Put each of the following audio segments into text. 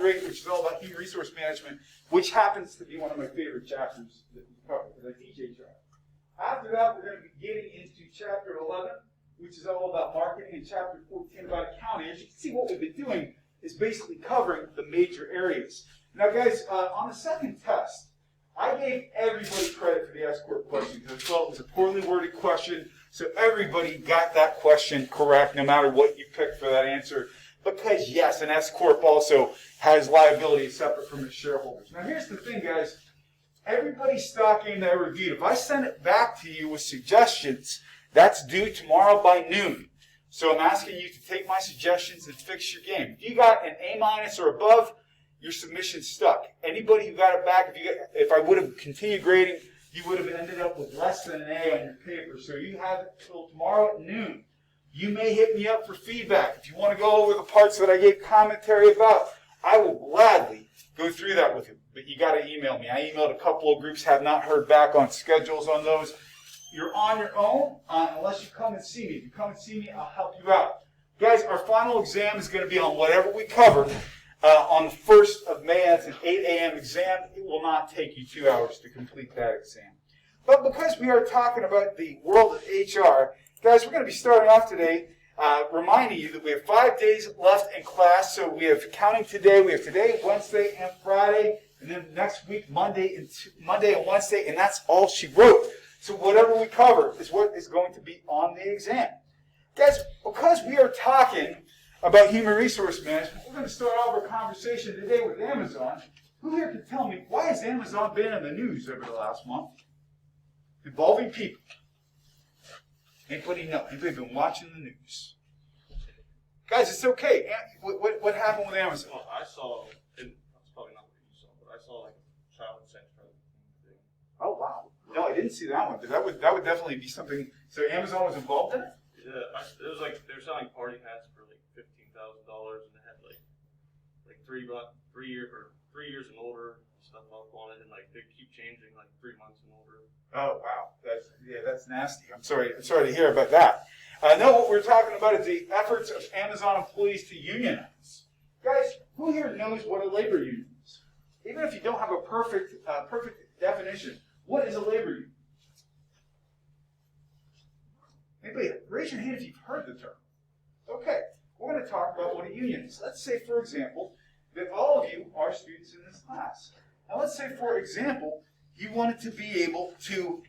Chapter 8, which is all about human resource management, which happens to be one of my favorite chapters that we cover, because I teach HR. After that, we're going to be getting into Chapter 11, which is all about marketing, and Chapter 14 about accounting. As you can see, what we've been doing is basically covering the major areas. Now, guys, on the second test, I gave everybody credit for the S-Corp question because I felt it was a poorly worded question, so everybody got that question correct no matter what you picked for that answer. Because, yes, an S-Corp also has liability separate from its shareholders. Now, here's the thing, guys. Everybody's stock game that I reviewed, if I send it back to you with suggestions, that's due tomorrow by noon. So I'm asking you to take my suggestions and fix your game. If you got an A- or above, your submission's stuck. Anybody who got it back, if I would have continued grading, you would have ended up with less than an A on your paper. So you have it till tomorrow at noon. You may hit me up for feedback. If you want to go over the parts that I gave commentary about, I will gladly go through that with you. But you got to email me. I emailed a couple of groups, have not heard back on schedules on those. You're on your own unless you come and see me. If you come and see me, I'll help you out. Guys, our final exam is going to be on whatever we covered on the 1st of May. That's an 8 a.m. exam. It will not take you 2 hours to complete that exam. But because we are talking about the world of HR, guys, we're going to be starting off today reminding you that we have 5 days left in class. So we have counting today. We have today, Wednesday, and Friday. And then next week, Monday and Wednesday. And that's all she wrote. So whatever we cover is what is going to be on the exam. Guys, because we are talking about human resource management, we're going to start off our conversation today with Amazon. Who here can tell me, why has Amazon been in the news over the last month? Involving people. Anybody know? Anybody been watching the news? Guys, it's okay. What happened with Amazon? Well, I saw, and that's probably not what you saw, but I saw like a child center thing. Oh, wow. No, I didn't see that one, but that would definitely be something. So Amazon was involved in it? Yeah, it was like they were selling party hats for like $15,000, and it had like 3 years and older stuff up on it, and like they keep changing like 3 months and older. Oh wow, that's nasty. I'm sorry to hear about that. No, what we're talking about is the efforts of Amazon employees to unionize. Guys, who here knows what a labor union is? Even if you don't have a perfect definition, what is a labor union? Anybody, raise your hand if you've heard the term. Okay, we're going to talk about what a union is. Let's say, for example, that all of you are students in this class. Now let's say, for example, you wanted to be able to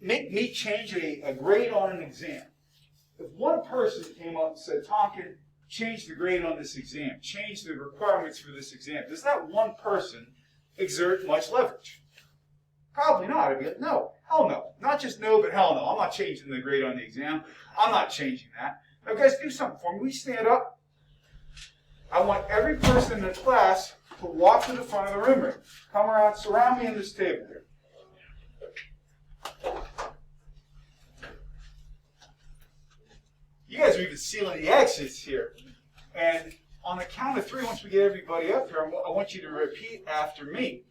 make me change a grade on an exam. If one person came up and said, Tonkin, change the grade on this exam, change the requirements for this exam, does that one person exert much leverage? Probably not. I'd be like, no, hell no. Not just no, but hell no. I'm not changing the grade on the exam. I'm not changing that. Now, guys, do something for me. Will you stand up? I want every person in the class to walk to the front of the room. Come around, surround me in this table here. You guys are even sealing the exits here. And on the count of 3, once we get everybody up here, I want you to repeat after me.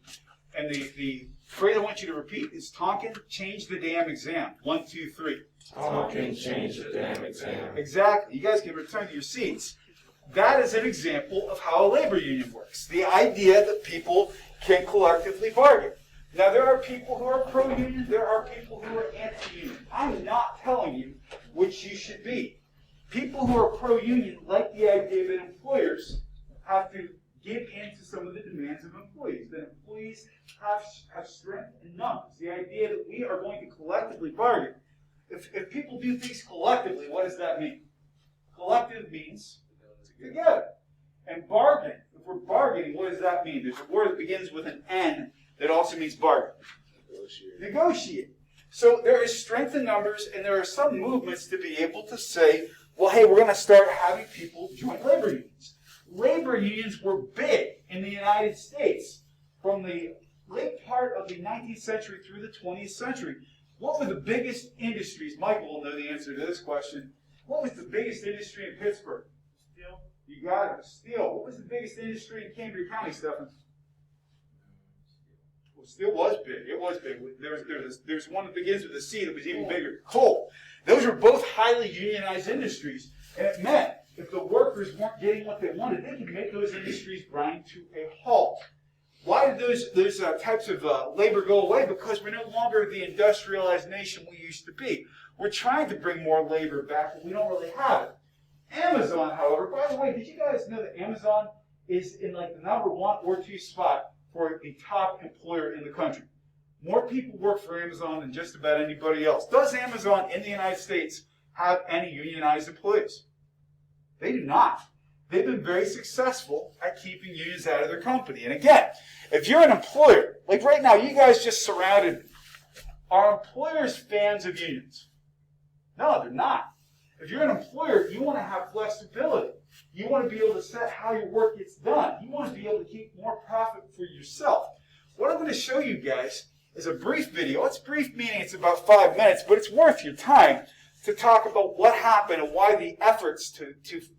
And the phrase I want you to repeat is Tonkin, change the damn exam. 1, 2, 3. Tonkin, change the damn exam. Exactly. You guys can return to your seats. That is an example of how a labor union works. The idea that people can collectively bargain. Now, there are people who are pro-union. There are people who are anti-union. I'm not telling you which you should be. People who are pro-union like the idea that employers have to give in to some of the demands of employees, that employees have strength in numbers. The idea that we are going to collectively bargain. If people do things collectively, what does that mean? Collective means together. And bargain, if we're bargaining, what does that mean? There's a word that begins with an N that also means bargain. Negotiate. So there is strength in numbers, and there are some movements to be able to say, well, hey, we're going to start having people join labor unions. Labor unions were big in the United States from the late part of the 19th century through the 20th century. What were the biggest industries? Michael will know the answer to this question. What was the biggest industry in Pittsburgh? Steel. You got it. Steel. What was the biggest industry in Cambria County, Stephen? Well, steel was big. It was big. There's one that begins with a C that was even bigger. Coal. Those were both highly unionized industries. And it meant if the workers weren't getting what they wanted, they could make those industries grind to a halt. Why did those types of labor go away? Because we're no longer the industrialized nation we used to be. We're trying to bring more labor back, but we don't really have it. Amazon, however, by the way, did you guys know that Amazon is in like the number 1 or 2 spot for the top employer in the country? More people work for Amazon than just about anybody else. Does Amazon in the United States have any unionized employees? They do not. They've been very successful at keeping unions out of their company. And again, if you're an employer, like right now, you guys just surrounded me. Are employers fans of unions? No, they're not. If you're an employer, you want to have flexibility. You want to be able to set how your work gets done. You want to be able to keep more profit for yourself. What I'm going to show you guys is a brief video. It's brief meaning it's about 5 minutes, but it's worth your time to talk about what happened and why the efforts to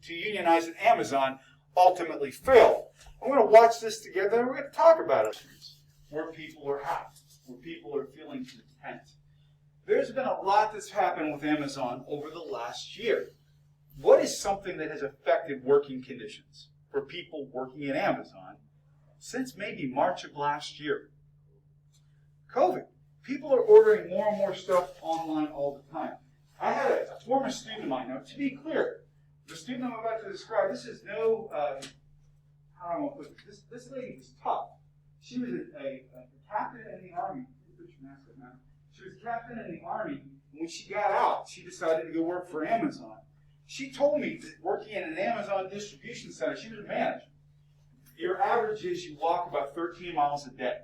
unionize at Amazon ultimately failed. I'm going to watch this together and we're going to talk about it. Where people are happy, where people are feeling content. There's been a lot that's happened with Amazon over the last year. What is something that has affected working conditions for people working at Amazon since maybe March of last year? COVID. People are ordering more and more stuff online all the time. I had a former student of mine. Now, to be clear, the student I'm about to describe, this is no, how do I want to put it? This lady was tough. She was a captain in the Army. She was a captain in the Army, and when she got out, she decided to go work for Amazon. She told me that working in an Amazon distribution center, she was a manager. Your average is you walk about 13 miles a day.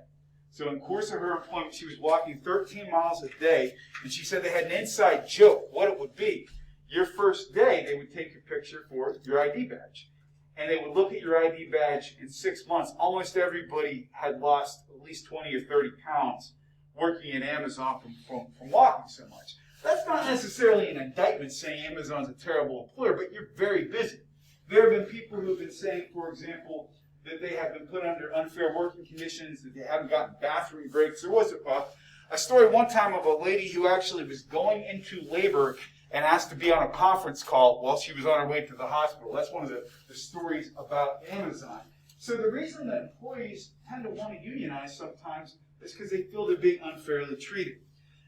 So in the course of her employment, she was walking 13 miles a day, and she said they had an inside joke, what it would be. Your first day, they would take your picture for your ID badge. And they would look at your ID badge in 6 months. Almost everybody had lost at least 20 or 30 pounds working at Amazon from walking so much. That's not necessarily an indictment saying Amazon's a terrible employer, but you're very busy. There have been people who have been saying, for example, that they have been put under unfair working conditions, that they haven't gotten bathroom breaks. There was a story one time of a lady who actually was going into labor and asked to be on a conference call while she was on her way to the hospital. That's one of the stories about Amazon. So the reason that employees tend to want to unionize sometimes is because they feel they're being unfairly treated.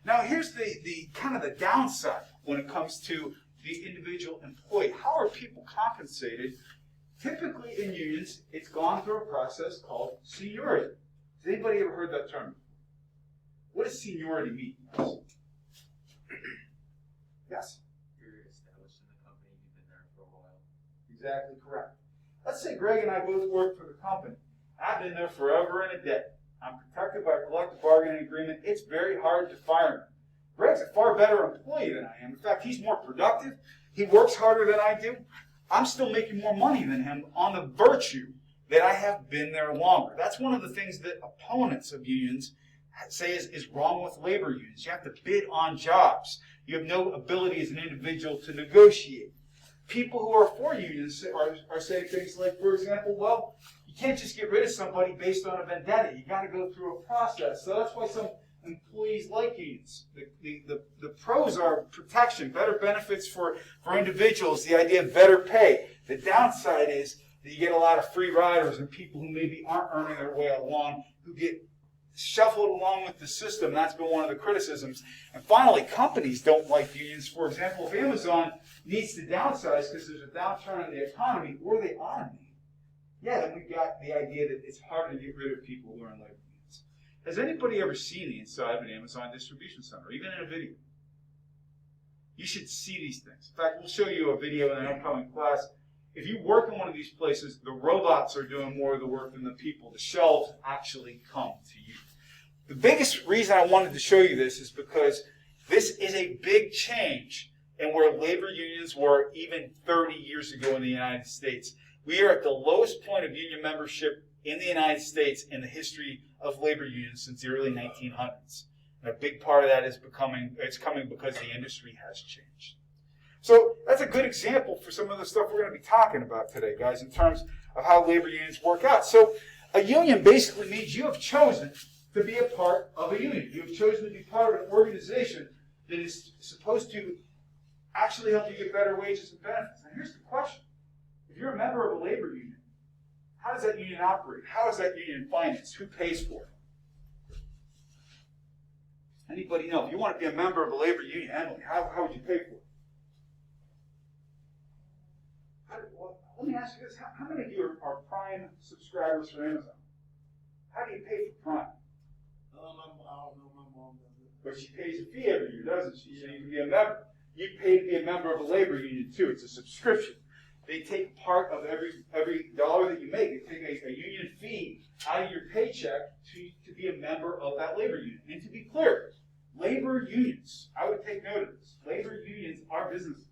Now here's the kind of the downside when it comes to the individual employee. How are people compensated? Typically in unions, it's gone through a process called seniority. Has anybody ever heard that term? What does seniority mean? Yes? You're established in the company, you've been there for a while. Exactly correct. Let's say Greg and I both work for the company. I've been there forever and a day. I'm protected by a collective bargaining agreement. It's very hard to fire me. Greg's a far better employee than I am. In fact, he's more productive. He works harder than I do. I'm still making more money than him on the virtue that I have been there longer. That's one of the things that opponents of unions say is wrong with labor unions. You have to bid on jobs. You have no ability as an individual to negotiate. People who are for unions are saying things like, for example, well, you can't just get rid of somebody based on a vendetta. You got to go through a process. So that's why some employees like unions. The pros are protection, better benefits for individuals, the idea of better pay. The downside is that you get a lot of free riders and people who maybe aren't earning their way along, who get shuffled along with the system. That's been one of the criticisms. And finally, companies don't like unions. For example, if Amazon needs to downsize because there's a downturn in the economy or they automate, then we've got the idea that it's harder to get rid of people who are in labor unions. Has anybody ever seen the inside of an Amazon distribution center, even in a video? You should see these things. In fact, we'll show you a video in an upcoming class. If you work in one of these places, the robots are doing more of the work than the people. The shelves actually come to you. The biggest reason I wanted to show you this is because this is a big change in where labor unions were even 30 years ago in the United States. We are at the lowest point of union membership in the United States in the history of labor unions since the early 1900s. And a big part of that is coming because the industry has changed. So that's a good example for some of the stuff we're going to be talking about today, guys, in terms of how labor unions work out. So a union basically means you have chosen to be a part of a union. You have chosen to be part of an organization that is supposed to actually help you get better wages and benefits. Now here's the question. If you're a member of a labor union, how does that union operate? How is that union financed? Who pays for it? Anybody know? If you want to be a member of a labor union, Emily, how would you pay for it? Let me ask you this. How many of you are Prime subscribers for Amazon? How do you pay for Prime? I don't know, my mom does it. But she pays a fee every year, doesn't she? So you can be a member. You pay to be a member of a labor union too. It's a subscription. They take part of every dollar that you make. They take a union fee out of your paycheck to be a member of that labor union. And to be clear, labor unions, I would take note of this. Labor unions are businesses.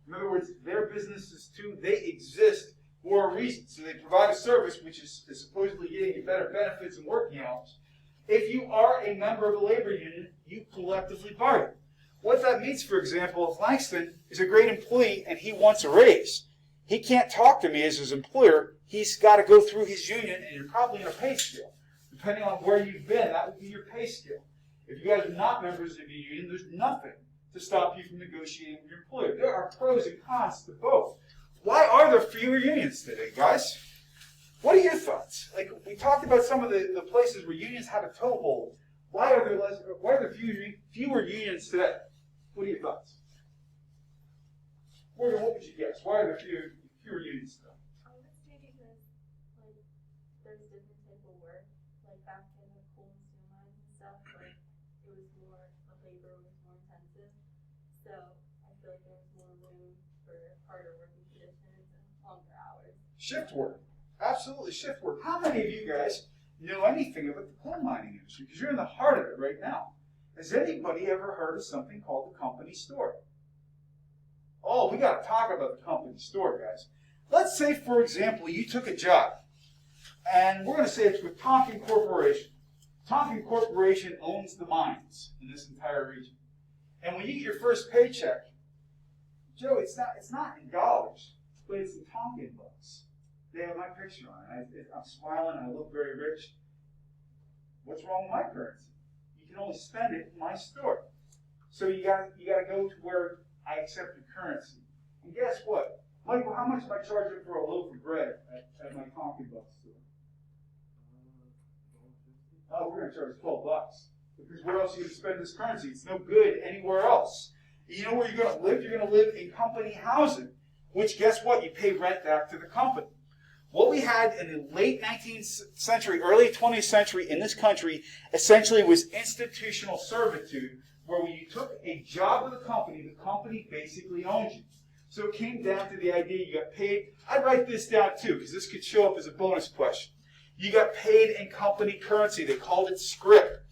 In other words, they're businesses too. They exist for a reason. So they provide a service which is supposedly getting you better benefits and working hours. If you are a member of a labor union, you collectively bargain. What that means, for example, if Langston is a great employee and he wants a raise, he can't talk to me as his employer. He's got to go through his union, and you're probably in a pay scale. Depending on where you've been, that would be your pay scale. If you guys are not members of a union, there's nothing to stop you from negotiating with your employer. There are pros and cons to both. Why are there fewer unions today, guys? What are your thoughts? Like, we talked about some of the places where unions have a toehold. Why are there fewer unions today? What are your thoughts? Morgan, what would you guess? Why are there fewer unions today? I would say because, like, there's different type of work. Like, back in the coal and steel mines and stuff, like, it was more, the labor was more intensive. So, I feel like there was more room for harder working conditions and longer hours. Shift work. Absolutely, shift work. How many of you guys know anything about the coal mining industry? Because you're in the heart of it right now. Has anybody ever heard of something called the company store? Oh, we got to talk about the company store, guys. Let's say, for example, you took a job, and we're going to say it's with Tonkin Corporation. Tonkin Corporation owns the mines in this entire region. And when you get your first paycheck, Joe, it's not in dollars, but it's in Tonkin bucks. They have my picture on it. I'm smiling, and I look very rich. What's wrong with my currency? You can only spend it in my store. So you got to go to where I accept your currency. And guess what? Michael, how much am I charging for a loaf of bread at my Tonkin bucks store? Oh, we're going to charge $12. Because where else are you going to spend this currency? It's no good anywhere else. You know where you're going to live? You're going to live in company housing, which, guess what? You pay rent back to the company. What we had in the late 19th century, early 20th century in this country essentially was institutional servitude, where when you took a job with the company basically owned you. So it came down to the idea you got paid. I'd write this down too, because this could show up as a bonus question. You got paid in company currency. They called it scrip.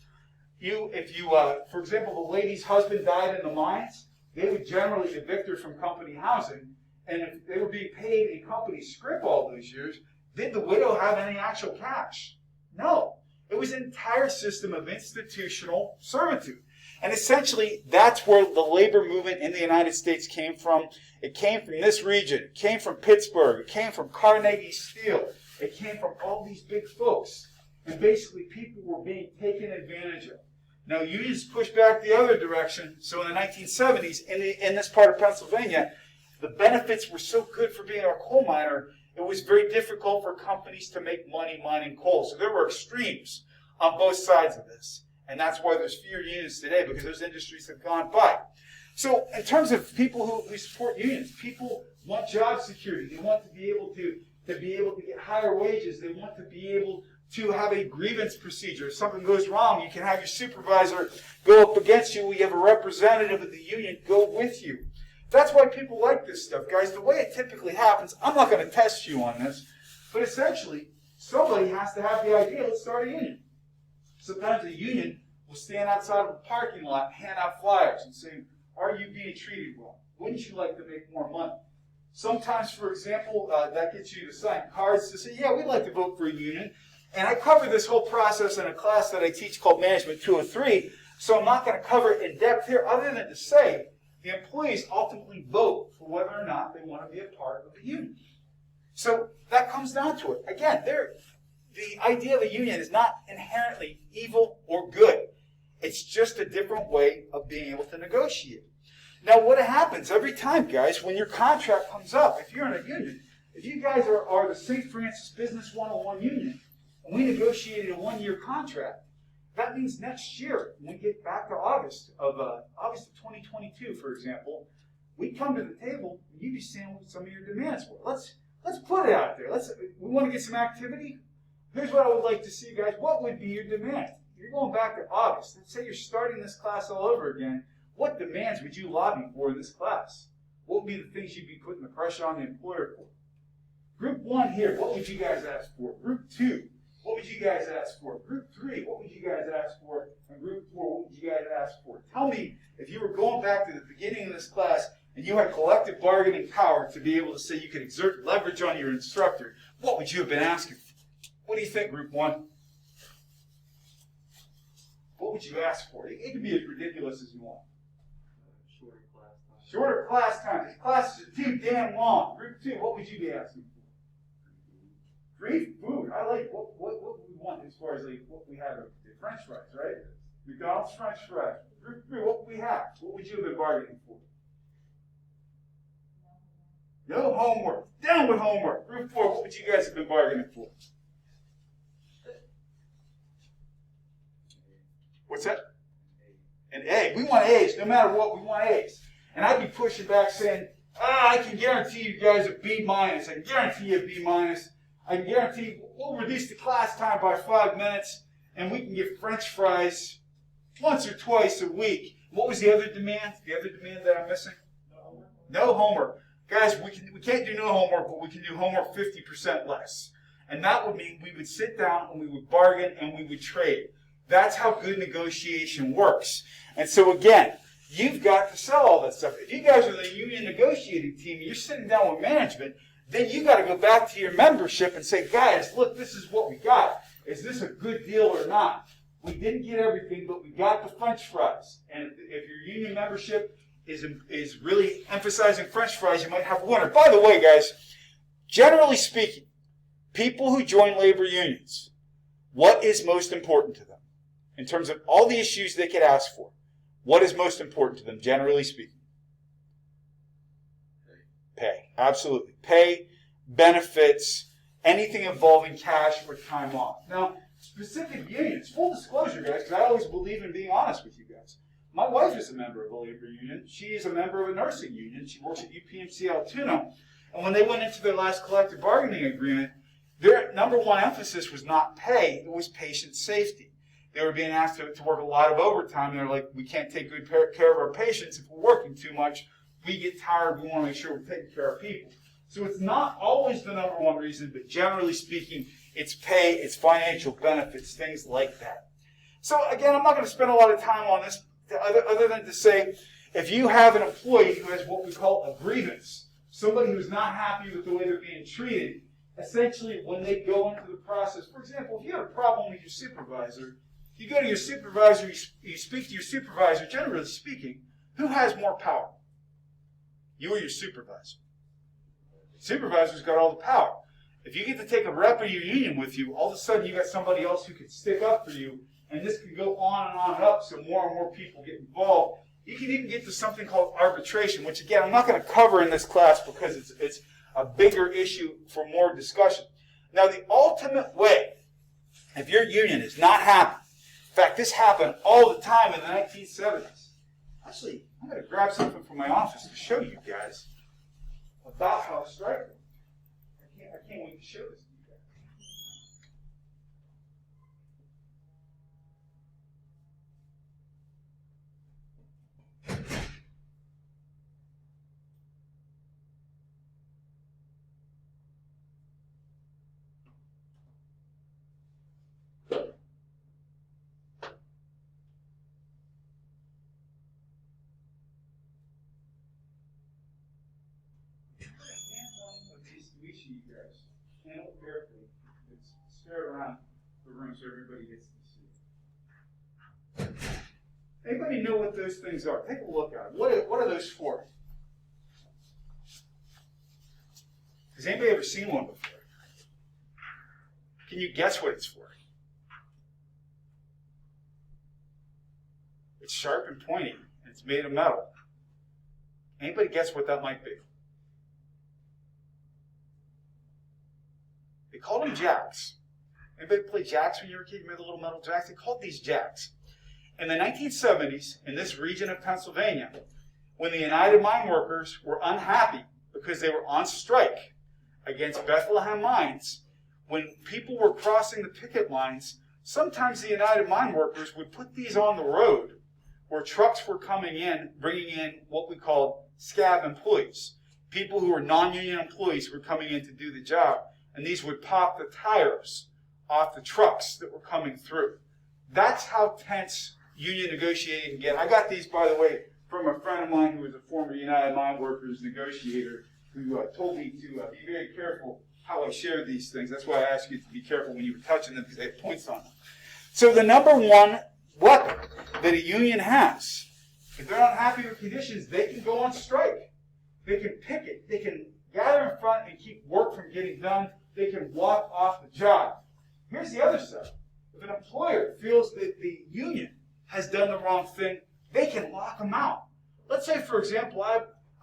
For example, the lady's husband died in the mines, they would generally evict her from company housing. And if they were being paid in company scrip all those years, did the widow have any actual cash? No. It was an entire system of institutional servitude. And essentially, that's where the labor movement in the United States came from. It came from this region. It came from Pittsburgh. It came from Carnegie Steel. It came from all these big folks. And basically, people were being taken advantage of. Now, unions pushed back the other direction. So in the 1970s, in this part of Pennsylvania, the benefits were so good for being a coal miner, it was very difficult for companies to make money mining coal. So there were extremes on both sides of this. And that's why there's fewer unions today, because those industries have gone by. So in terms of people who support unions, people want job security. They want to be able to get higher wages. They want to be able to have a grievance procedure. If something goes wrong, you can have your supervisor go up against you. We have a representative of the union go with you. That's why people like this stuff, guys. The way it typically happens, I'm not going to test you on this, but essentially, somebody has to have the idea, let's start a union. Sometimes a union will stand outside of a parking lot and hand out flyers and say, are you being treated well? Wouldn't you like to make more money? Sometimes, for example, that gets you to sign cards to say, yeah, we'd like to vote for a union. And I cover this whole process in a class that I teach called Management 203, so I'm not going to cover it in depth here other than to say the employees ultimately vote for whether or not they want to be a part of the union. So that comes down to it. Again, the idea of a union is not inherently evil or good. It's just a different way of being able to negotiate. Now, what happens every time, guys, when your contract comes up, if you're in a union, If you guys are the St. Francis Business 101 Union, and we negotiated a 1-year contract, that means next year, when we get back to August of 2022, for example, we come to the table and you'd be saying what some of your demands were. Let's put it out there. We want to get some activity. Here's what I would like to see, guys. What would be your demand? You're going back to August. Let's say you're starting this class all over again. What demands would you lobby for in this class? What would be the things you'd be putting the pressure on the employer for? Group 1 here, what would you guys ask for? Group 2, what would you guys ask for? Group 3, what would you guys ask for? And Group 4, what would you guys ask for? Tell me, if you were going back to the beginning of this class and you had collective bargaining power to be able to say you could exert leverage on your instructor, what would you have been asking for? What do you think, Group 1? What would you ask for? It can be as ridiculous as you want. Shorter class time. Shorter class time. These classes are too damn long. Group 2, what would you be asking for? Free food. I like what would we want as far as like what we have? The French fries, right? McDonald's French fries. Group 3, what would we have? What would you have been bargaining for? No homework. Down with homework. Group 4, what would you guys have been bargaining for? What's that? An A. We want A's. No matter what, we want A's. And I'd be pushing back saying, I can guarantee you guys a B-. I can guarantee you a B-. I can guarantee we'll reduce the class time by 5 minutes, and we can get French fries once or twice a week. What was the other demand? The other demand that I'm missing? No homework. Guys, we can't do no homework, but we can do homework 50% less. And that would mean we would sit down and we would bargain and we would trade. That's how good negotiation works. And so again, you've got to sell all that stuff. If you guys are the union negotiating team and you're sitting down with management, then you got to go back to your membership and say, guys, look, this is what we got. Is this a good deal or not? We didn't get everything, but we got the French fries. And if your union membership is really emphasizing French fries, you might have a winner. By the way, guys, generally speaking, people who join labor unions, what is most important to them? In terms of all the issues they could ask for, what is most important to them, generally speaking? Pay. Absolutely. Pay, benefits, anything involving cash or time off. Now, specific unions, full disclosure, guys, because I always believe in being honest with you guys. My wife is a member of a labor union. She is a member of a nursing union. She works at UPMC Altoona. And when they went into their last collective bargaining agreement, their number one emphasis was not pay, it was patient safety. They were being asked to work a lot of overtime. They're like, we can't take good care of our patients if we're working too much. We get tired. We want to make sure we're taking care of people. So it's not always the number one reason, but generally speaking, it's pay, it's financial benefits, things like that. So again, I'm not going to spend a lot of time on this other than to say, if you have an employee who has what we call a grievance, somebody who's not happy with the way they're being treated, essentially when they go into the process, for example, if you have a problem with your supervisor, you go to your supervisor, you speak to your supervisor, generally speaking, who has more power? You or your supervisor? The supervisor's got all the power. If you get to take a rep of your union with you, all of a sudden you got somebody else who can stick up for you, and this can go on and on and up so more and more people get involved. You can even get to something called arbitration, which again, I'm not going to cover in this class because it's a bigger issue for more discussion. Now, the ultimate way, if your union is not happy, in fact, this happened all the time in the 1970s. Actually, I'm going to grab something from my office to show you guys about how a strike works. I can't wait to show this to you guys. You guys. Handle it carefully. It's spread around the room so everybody gets to see it. Anybody know what those things are? Take a look at them. What are those for? Has anybody ever seen one before? Can you guess what it's for? It's sharp and pointy, and it's made of metal. Anybody guess what that might be? called them jacks. Anybody play jacks when you were a kid? You remember the little metal jacks? They called these jacks. In the 1970s, in this region of Pennsylvania, when the United Mine Workers were unhappy because they were on strike against Bethlehem Mines, when people were crossing the picket lines, sometimes the United Mine Workers would put these on the road where trucks were coming in, bringing in what we called scab employees. People who were non-union employees were coming in to do the job, and these would pop the tires off the trucks that were coming through. That's how tense union negotiating can get. I got these, by the way, from a friend of mine who was a former United Mine Workers negotiator who told me to be very careful how I share these things. That's why I asked you to be careful when you were touching them, because they have points on them. So the number one weapon that a union has, if they're not happy with conditions, they can go on strike. They can picket. They can gather in front and keep work from getting done. They can walk off the job. Here's the other side. If an employer feels that the union has done the wrong thing, they can lock them out. Let's say, for example,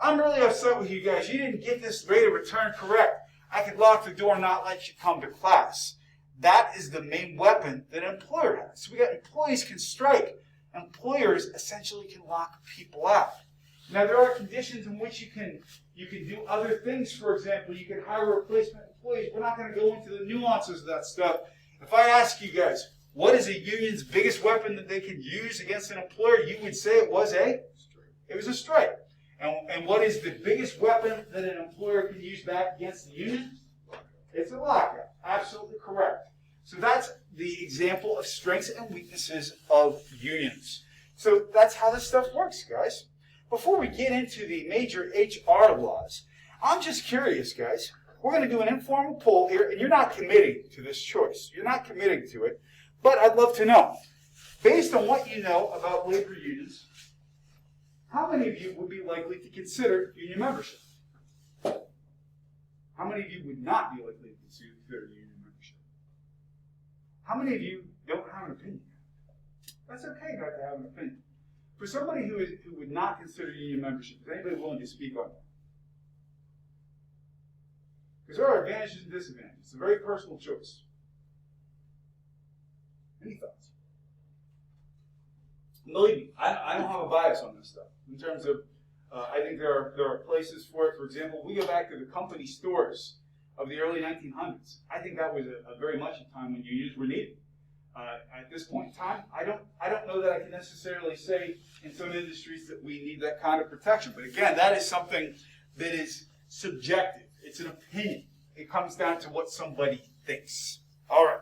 I'm really upset with you guys. You didn't get this rate of return correct. I could lock the door and not let you come to class. That is the main weapon that an employer has. So we got employees can strike. Employers essentially can lock people out. Now there are conditions in which you can do other things. For example, you can hire replacement employees. We're not going to go into the nuances of that stuff. If I ask you guys, what is a union's biggest weapon that they can use against an employer, you would say it was a strike. And what is the biggest weapon that an employer can use back against the union? It's a lockout. Absolutely correct. So that's the example of strengths and weaknesses of unions. So that's how this stuff works, guys. Before we get into the major HR laws, I'm just curious, guys. We're going to do an informal poll here, and you're not committing to this choice. You're not committing to it, but I'd love to know. Based on what you know about labor unions, how many of you would be likely to consider union membership? How many of you would not be likely to consider union membership? How many of you don't have an opinion? That's okay not to have an opinion. For somebody who would not consider union membership, is anybody willing to speak on that? Because there are advantages and disadvantages. It's a very personal choice. Any thoughts? Believe me, I don't have a bias on this stuff. In terms of, I think there are places for it. For example, we go back to the company stores of the early 1900s. I think that was a very much a time when unions were needed. At this point in time, I don't know that I can necessarily say in some industries that we need that kind of protection. But again, that is something that is subjective. It's an opinion. It comes down to what somebody thinks. All right.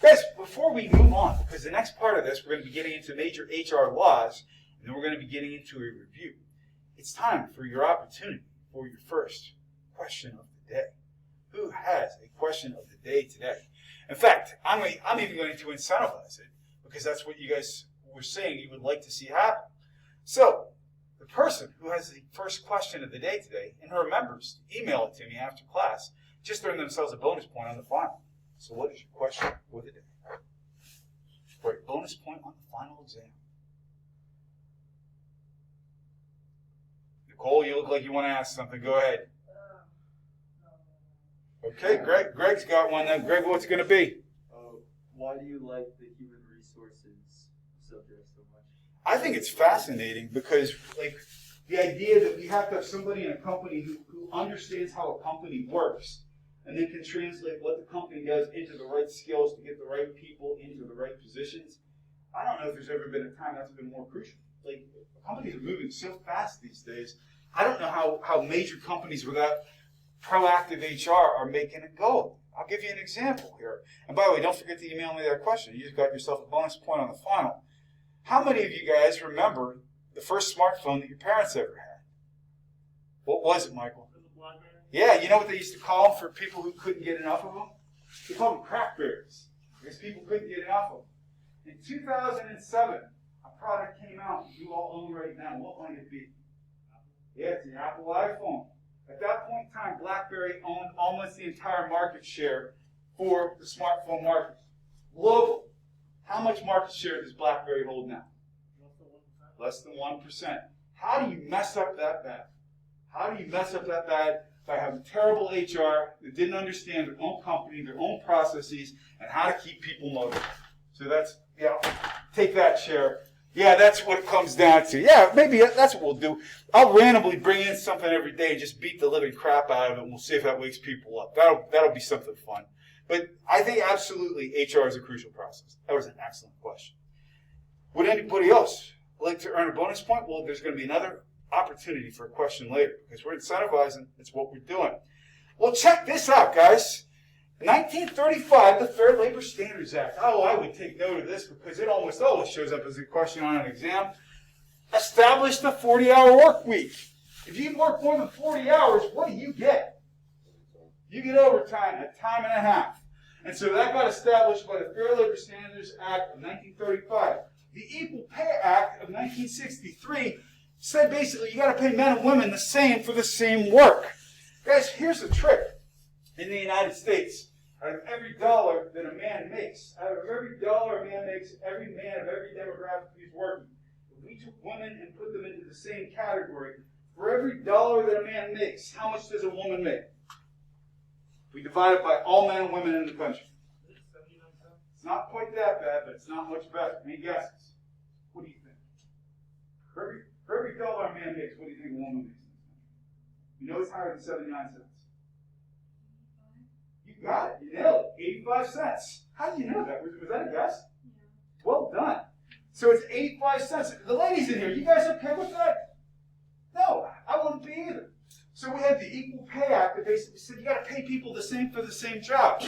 Guys, before we move on, because the next part of this, we're going to be getting into major HR laws, and then we're going to be getting into a review. It's time for your opportunity for your first question of the day. Who has a question of the day today? In fact, I'm even going to incentivize it, because that's what you guys were saying you would like to see happen. So, the person who has the first question of the day today, and who remembers to email it to me after class, just earn themselves a bonus point on the final. So what is your question for the day? For a bonus point on the final exam. Nicole, you look like you want to ask something. Go ahead. Okay, Greg's got one then. Greg, what's it going to be? Why do you like the human resources subject so much? I think it's fascinating because, like, the idea that we have to have somebody in a company who understands how a company works and then can translate what the company does into the right skills to get the right people into the right positions. I don't know if there's ever been a time that's been more crucial. Like, companies are moving so fast these days. I don't know how major companies without proactive HR are making it go. I'll give you an example here. And by the way, don't forget to email me that question. You just got yourself a bonus point on the final. How many of you guys remember the first smartphone that your parents ever had? What was it, Michael? Yeah, you know what they used to call them for people who couldn't get enough of them? They called them crackberries, because people couldn't get enough of them. In 2007, a product came out that you all own right now. What might it be? Yeah, it's the Apple iPhone. At that point in time, BlackBerry owned almost the entire market share for the smartphone market. Global. How much market share does BlackBerry hold now? Less than 1%. How do you mess up that bad? How do you mess up that bad by having terrible HR that didn't understand their own company, their own processes, and how to keep people motivated. So that's, take that, Sheriff. Yeah, that's what it comes down to. Yeah, maybe that's what we'll do. I'll randomly bring in something every day and just beat the living crap out of it, and we'll see if that wakes people up. That'll be something fun. But I think absolutely HR is a crucial process. That was an excellent question. Would anybody else like to earn a bonus point? Well, there's going to be another opportunity for a question later because we're incentivizing. It's what we're doing. Well, check this out, guys. 1935, the Fair Labor Standards Act. Oh, I would take note of this because it almost always shows up as a question on an exam. Established a 40-hour work week. If you work more than 40 hours, what do you get? You get overtime, a time and a half. And so that got established by the Fair Labor Standards Act of 1935. The Equal Pay Act of 1963 said basically you got to pay men and women the same for the same work. Guys, here's the trick. In the United States, out of every dollar that a man makes, out of every dollar a man makes, every man of every demographic who's working, if we took women and put them into the same category, for every dollar that a man makes, how much does a woman make? We divide it by all men and women in the country. It's not quite that bad, but it's not much better. Any guesses? What do you think? For every dollar a man makes, what do you think a woman makes? You know it's higher than 79 cents. You got it. You nailed it. 85 cents. How did you know that? Was that a guess? Yeah. Well done. So it's 85 cents. The ladies in here, you guys okay with that? No, I wouldn't be either. So we had the Equal Pay Act that basically said you got to pay people the same for the same job.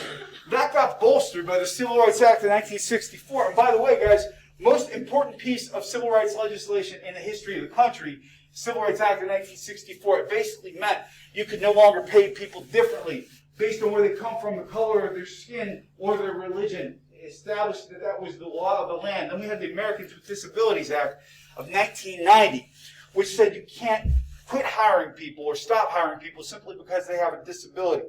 That got bolstered by the Civil Rights Act of 1964. And by the way, guys, most important piece of civil rights legislation in the history of the country, Civil Rights Act of 1964, it basically meant you could no longer pay people differently based on where they come from, the color of their skin, or their religion. It established that that was the law of the land. Then we had the Americans with Disabilities Act of 1990, which said you can't quit hiring people or stop hiring people simply because they have a disability.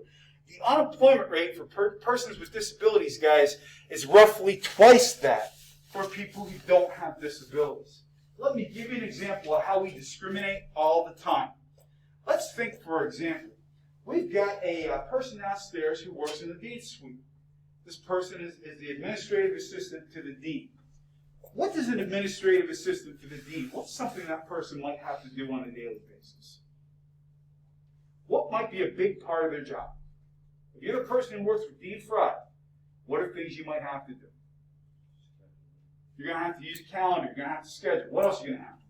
The unemployment rate for persons with disabilities, guys, is roughly twice that for people who don't have disabilities. Let me give you an example of how we discriminate all the time. Let's think, for example, we've got a person downstairs who works in the Dean's Suite. This person is the administrative assistant to the dean. What does an administrative assistant to the dean, what's something that person might have to do on a daily basis? What might be a big part of their job? If you're the person who works with Dean Fry, what are things you might have to do? You're going to have to use a calendar. You're going to have to schedule. What else are you going to have to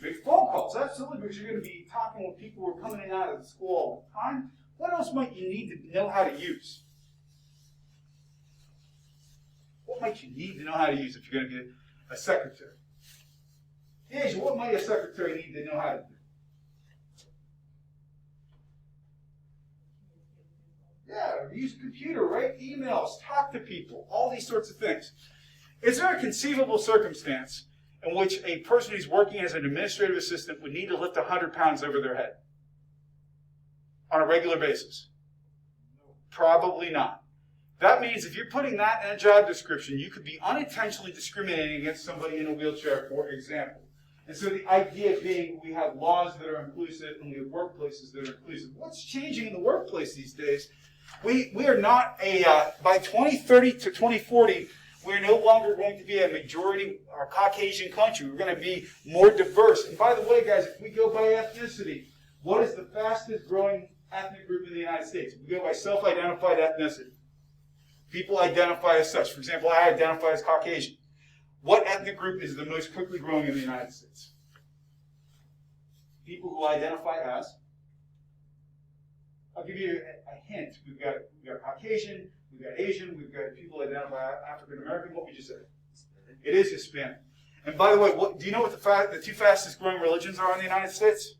do? Make phone calls, absolutely, because you're going to be talking with people who are coming in and out of the school all the time. What else might you need to know how to use? What might you need to know how to use if you're going to be a secretary? Asia, what might a secretary need to know how to do? Yeah, use a computer, write emails, talk to people, all these sorts of things. Is there a conceivable circumstance in which a person who's working as an administrative assistant would need to lift 100 pounds over their head on a regular basis? Probably not. That means if you're putting that in a job description, you could be unintentionally discriminating against somebody in a wheelchair, for example. And so the idea being we have laws that are inclusive and we have workplaces that are inclusive. What's changing in the workplace these days? We are not by 2030 to 2040, we're no longer going to be a majority or Caucasian country. We're going to be more diverse. And by the way, guys, if we go by ethnicity, what is the fastest growing ethnic group in the United States? If we go by self-identified ethnicity. People identify as such. For example, I identify as Caucasian. What ethnic group is the most quickly growing in the United States? People who identify as. I'll give you a hint. We've got Caucasian, we've got Asian, we've got people who identify African American. What would you say? It is Hispanic. And by the way, do you know what the two fastest growing religions are in the United States?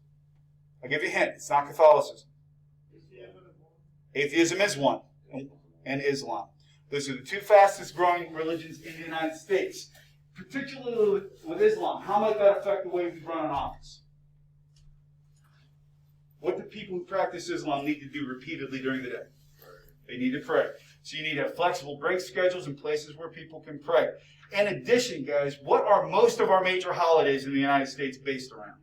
I'll give you a hint. It's not Catholicism. Atheism is one, and Islam. Those are the two fastest growing religions in the United States. Particularly with Islam, how might that affect the way we run an office? What do people who practice Islam need to do repeatedly during the day? They need to pray. So you need to have flexible break schedules and places where people can pray. In addition, guys, what are most of our major holidays in the United States based around?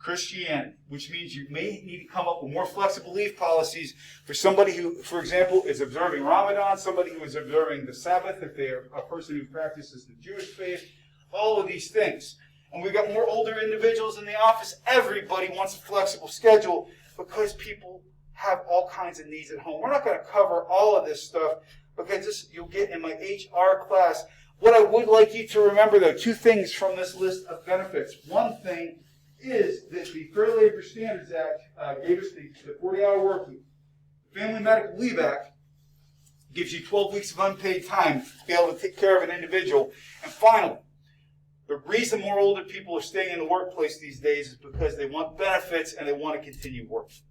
Christianity, which means you may need to come up with more flexible leave policies for somebody who, for example, is observing Ramadan, somebody who is observing the Sabbath, if they are a person who practices the Jewish faith, all of these things. And we've got more older individuals in the office. Everybody wants a flexible schedule because people have all kinds of needs at home. We're not going to cover all of this stuff because this you'll get in my HR class. What I would like you to remember, though, two things from this list of benefits. One thing is that the Fair Labor Standards Act gave us the 40-hour work week. The Family Medical Leave Act gives you 12 weeks of unpaid time to be able to take care of an individual. And finally, the reason more older people are staying in the workplace these days is because they want benefits and they want to continue working.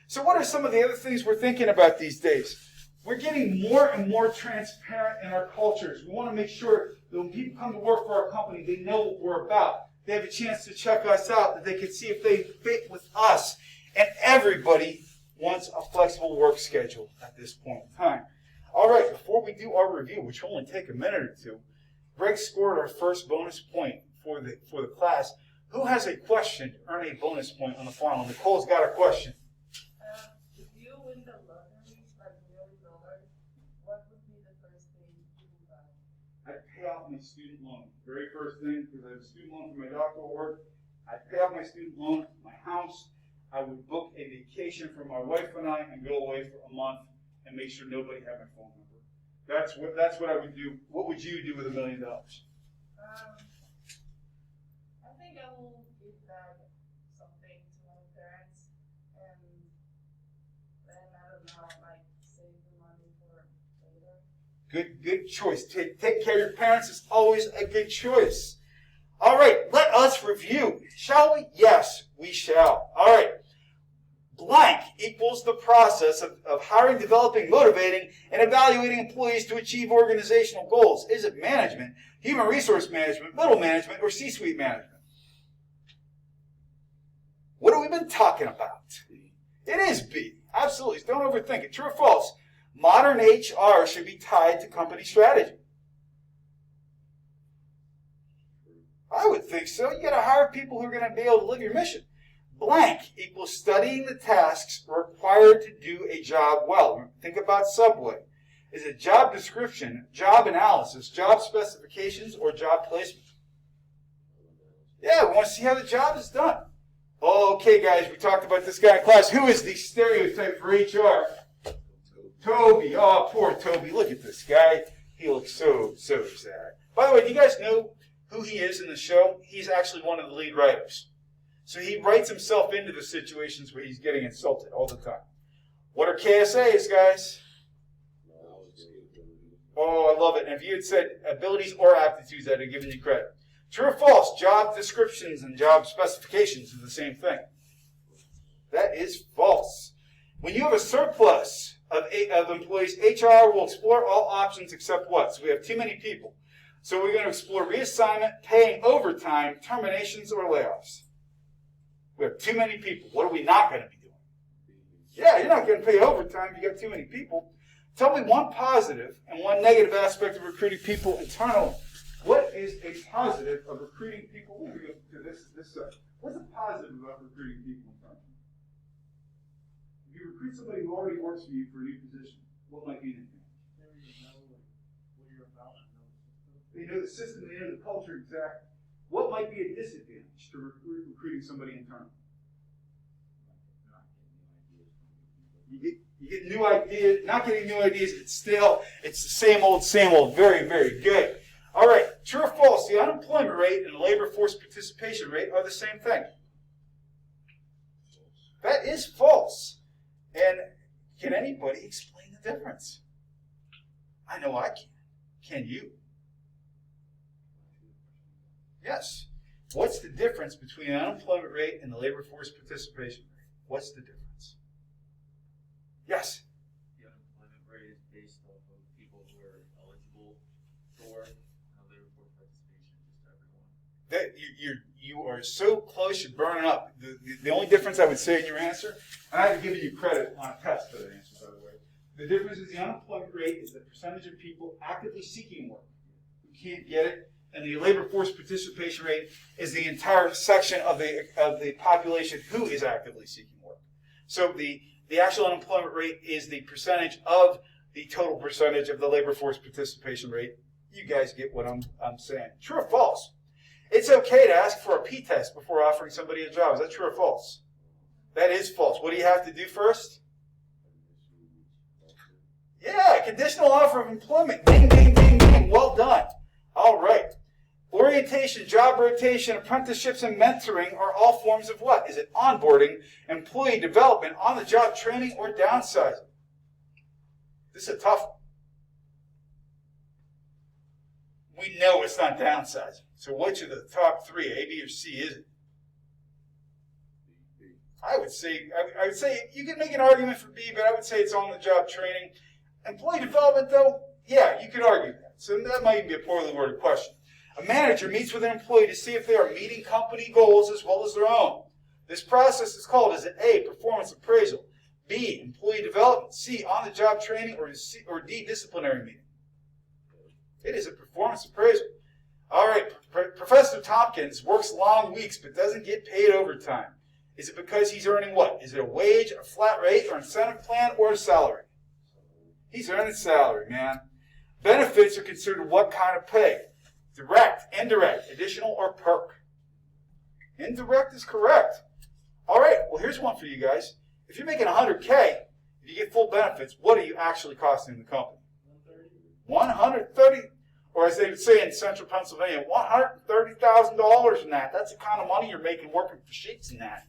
So what are some of the other things we're thinking about these days? We're getting more and more transparent in our cultures. We want to make sure that when people come to work for our company, they know what we're about. They have a chance to check us out, that they can see if they fit with us. And everybody wants a flexible work schedule at this point in time. All right, before we do our review, which will only take a minute or two, Greg scored our first bonus point for the class. Who has a question to earn a bonus point on the final? Nicole's got a question. If you win the lottery, like $1 million, what would be the first thing you would buy? I'd pay off my student loan. Very first thing, because I have a student loan for my doctoral work. I'd pay off my student loan, my house. I would book a vacation for my wife and I and go away for a month and make sure nobody had my phone number. That's what I would do. What would you do with $1 million? I think I will give back something to my parents, and then I don't know, like save the money for later. Good choice. Take care of your parents is always a good choice. All right, let us review. Shall we? Yes, we shall. All right. Blank equals the process of hiring, developing, motivating, and evaluating employees to achieve organizational goals. Is it management, human resource management, middle management, or C-suite management? What have we been talking about? It is B. Absolutely. Don't overthink it. True or false? Modern HR should be tied to company strategy. I would think so. You got to hire people who are going to be able to live your mission. Blank equals studying the tasks required to do a job well. Think about Subway. Is it job description, job analysis, job specifications, or job placement? Yeah, we want to see how the job is done. Okay, guys, we talked about this guy in class. Who is the stereotype for HR? Toby. Oh, poor Toby. Look at this guy. He looks so sad. By the way, do you guys know who he is in the show? He's actually one of the lead writers. So he writes himself into the situations where he's getting insulted all the time. What are KSAs, guys? Oh, I love it. And if you had said abilities or aptitudes, I'd have given you credit. True or false? Job descriptions and job specifications are the same thing. That is false. When you have a surplus of employees, HR will explore all options except what? So we have too many people. So we're going to explore reassignment, paying overtime, terminations, or layoffs. We have too many people. What are we not going to be doing? Yeah, you're not going to pay overtime if you got too many people. Tell me one positive and one negative aspect of recruiting people internally. What is a positive of recruiting people? We'll go to this side. What's a positive about recruiting people internally? If you recruit somebody who already works for you for a new position, what might be an advantage? What you're about and know. They know the system, they know the culture exactly. What might be a disadvantage to recruiting somebody internally? You get new ideas, not getting new ideas, it's the same old. Very, very good. All right, true or false? The unemployment rate and the labor force participation rate are the same thing. That is false. And can anybody explain the difference? I know I can. Can you? Yes. What's the difference between the unemployment rate and the labor force participation rate? What's the difference? Yes. The unemployment rate is based off of people who are eligible for labor force participation, just everyone. That you are so close, you're burning up. The only difference I would say in your answer, and I haven't given you credit on a test for that answer, by the way. The difference is the unemployment rate is the percentage of people actively seeking work who can't get it and the labor force participation rate is the entire section of the population who is actively seeking work. So the actual unemployment rate is the percentage of the total percentage of the labor force participation rate. You guys get what I'm saying. True or false? It's okay to ask for a P-test before offering somebody a job. Is that true or false? That is false. What do you have to do first? Yeah, conditional offer of employment. Ding, ding, ding, ding. Well done. All right. Orientation, job rotation, apprenticeships, and mentoring are all forms of what? Is it onboarding, employee development, on-the-job training, or downsizing? This is a tough one. We know it's not downsizing. So which of the top three, A, B, or C, is it? I would say you can make an argument for B, but I would say it's on-the-job training. Employee development, though, yeah, you could argue that. So that might be a poorly worded question. A manager meets with an employee to see if they are meeting company goals as well as their own. This process is called, is it A, performance appraisal, B, employee development, C, on-the-job training, or D, disciplinary meeting? It is a performance appraisal. All right, Professor Tompkins works long weeks but doesn't get paid overtime. Is it because he's earning what? Is it a wage, a flat rate, or incentive plan, or a salary? He's earning salary, man. Benefits are considered what kind of pay? Direct, indirect, additional, or perk? Indirect is correct. All right, well, here's one for you guys. If you're making $100K, if you get full benefits, what are you actually costing the company? $130, or as they would say in central Pennsylvania, $130,000 in that. That's the kind of money you're making working for Sheiks in that.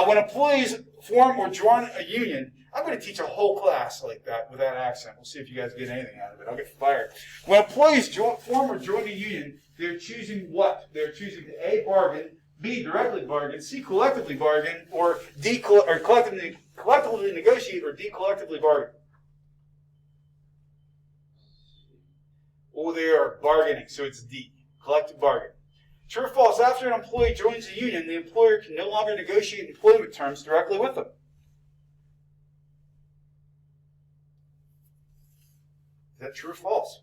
When employees form or join a union, I'm going to teach a whole class like that with that accent. We'll see if you guys get anything out of it. I'll get fired. When employees form or join a union, they're choosing what? They're choosing to A, bargain, B, directly bargain, C, collectively bargain, or D, collectively negotiate, or D, collectively bargain. Oh, they are bargaining, so it's D, collective bargain. True or false? After an employee joins a union, the employer can no longer negotiate employment terms directly with them. Is that true or false?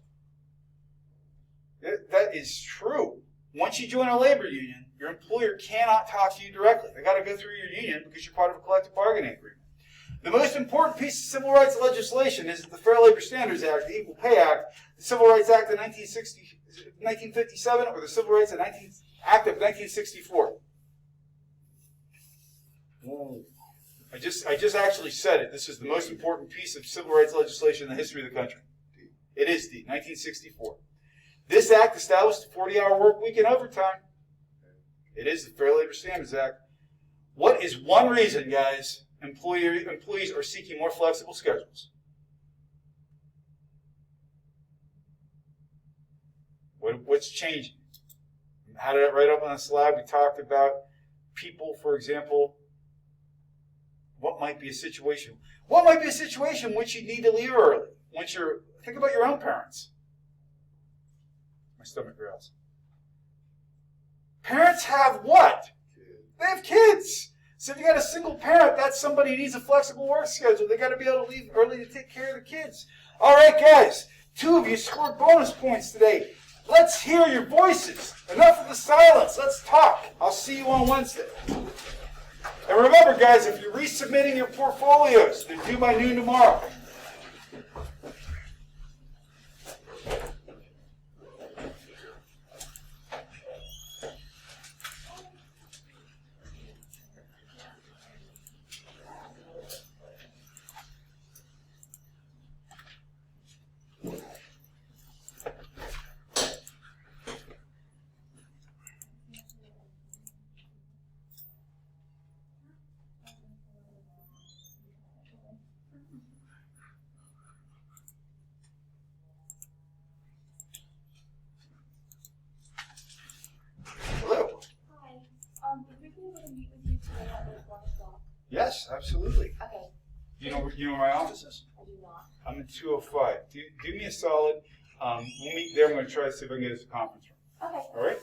That is true. Once you join a labor union, your employer cannot talk to you directly. They got to go through your union because you're part of a collective bargaining agreement. The most important piece of civil rights legislation is the Fair Labor Standards Act, the Equal Pay Act, the Civil Rights Act of 1957, or the Civil Rights Act of 1964. I just actually said it. This is the most important piece of civil rights legislation in the history of the country. It is D, 1964. This act established a 40-hour work week and overtime. It is the Fair Labor Standards Act. What is one reason, guys, employees are seeking more flexible schedules? What's changing? How did it write up on the slide? We talked about people, for example. What might be a situation? What might be a situation in which you need to leave early? Think about your own parents. My stomach growls. Parents have what? They have kids. So if you got a single parent, that's somebody who needs a flexible work schedule. They got to be able to leave early to take care of the kids. All right, guys. 2 of you scored bonus points today. Let's hear your voices. Enough of the silence. Let's talk. I'll see you on Wednesday. And remember, guys, if you're resubmitting your portfolios, they're due by noon tomorrow. Yes, absolutely. Okay. You know where my office is? I do not. I'm in 205. Do me a solid. We'll meet there. I'm going to try to see if I can get us a conference room. Okay. All right?